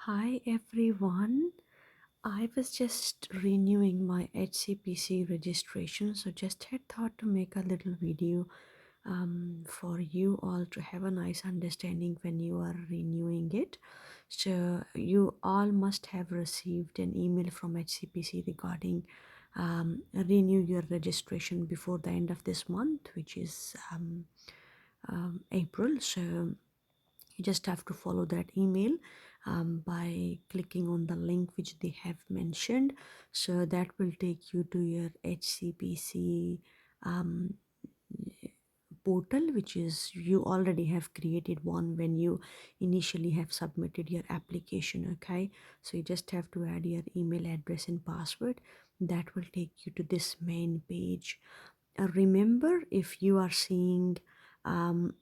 Hi everyone. I was just renewing my HCPC registration, so just had thought to make a little video for you all to have a nice understanding when you are renewing it. So you all must have received an email from HCPC regarding renew your registration before the end of this month, which is April. So you just have to follow that email by clicking on the link which they have mentioned. So that will take you to your HCPC um, portal, which is you already have created one when you initially have submitted your application. Okay, so you just have to add your email address and password. That will take you to this main page. Remember, if you are seeing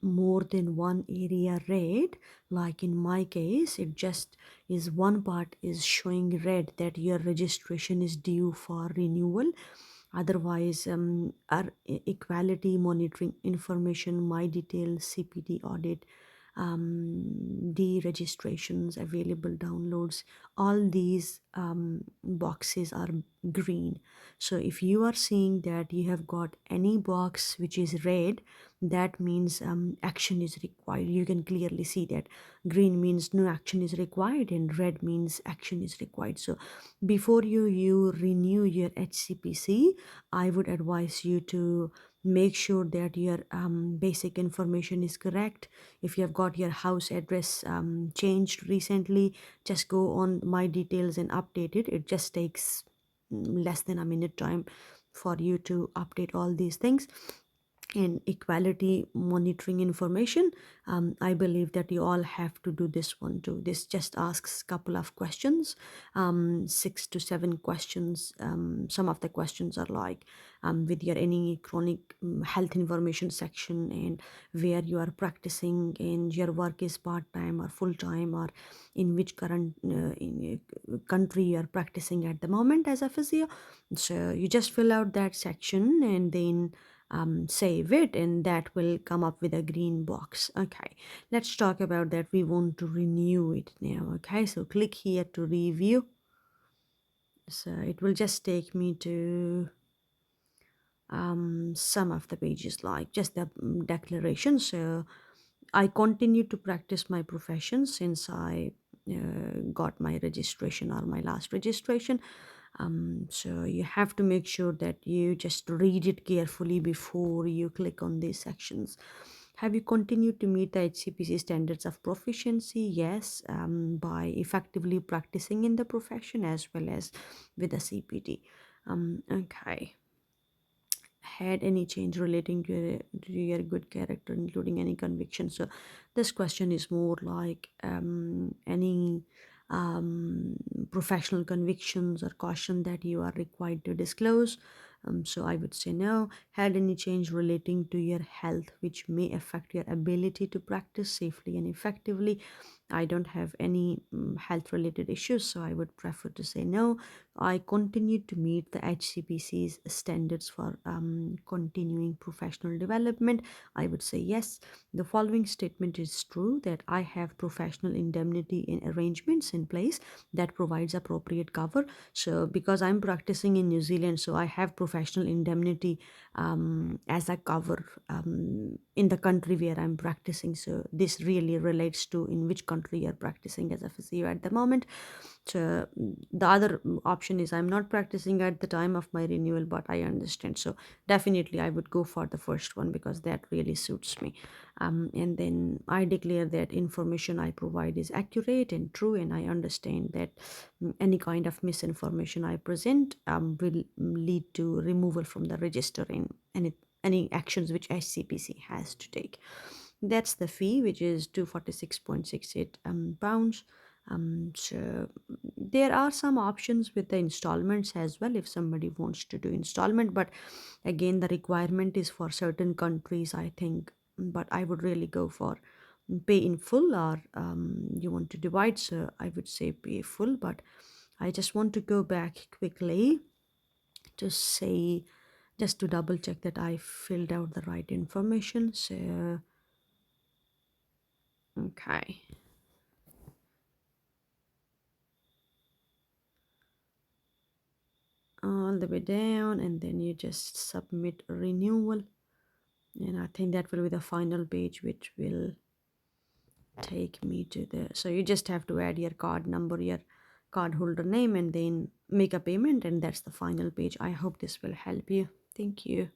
more than one area red, like in my case, it just is one part is showing red that your registration is due for renewal. Otherwise, our equality monitoring information, my details, CPD audit, deregistrations, available downloads, all these boxes are green. So if you are seeing that you have got any box which is red, that means action is required. You can clearly see that green means no action is required and red means action is required. So before you renew your HCPC, I would advise you to make sure that your basic information is correct. If you have got your house address changed recently, just go on my details and update it. It just takes less than a minute time for you to update all these things. And equality monitoring information, I believe that you all have to do this one too. This just asks couple of questions, 6 to 7 questions. Some of the questions are like with your any chronic health information section, and where you are practicing, and your work is part-time or full-time, or in which current country you are practicing at the moment as a physio. So you just fill out that section and then save it, and that will come up with a green box. Okay, let's talk about that. We want to renew it now. Okay, so click here to review. So it will just take me to some of the pages, like just the declaration. So I continue to practice my profession since I got my registration or my last registration. So you have to make sure that you just read it carefully before you click on these sections. Have you continued to meet the HCPC standards of proficiency? Yes, by effectively practicing in the profession as well as with a CPD. Okay. Had any change relating to your good character, including any conviction? So this question is more like any professional convictions or caution that you are required to disclose. So I would say no. Had any change relating to your health which may affect your ability to practice safely and effectively? I don't have any health related issues, so I would prefer to say no. I continue to meet the HCPC's standards for continuing professional development. I would say yes. The following statement is true, that I have professional indemnity in arrangements in place that provides appropriate cover. So because I'm practicing in New Zealand, so I have professional indemnity as a cover in the country where I'm practicing. So this really relates to in which country you're practicing as a physio at the moment. So the other option is I'm not practicing at the time of my renewal, but I understand. So definitely I would go for the first one because that really suits me. And then I declare that information I provide is accurate and true, and I understand that any kind of misinformation I present will lead to removal from the register in any actions which HCPC has to take. That's the fee, which is 246.68 pounds. So there are some options with the installments as well if somebody wants to do installment, but again the requirement is for certain countries, I think. But I would really go for pay in full, or you want to divide, so I would say pay full. But I just want to go back quickly to say, just to double check that I filled out the right information. So okay, all the way down, and then you just submit renewal. And I think that will be the final page, which will take me to the, so you just have to add your card number, your card holder name, and then make a payment, and that's the final page. I hope this will help you. Thank you.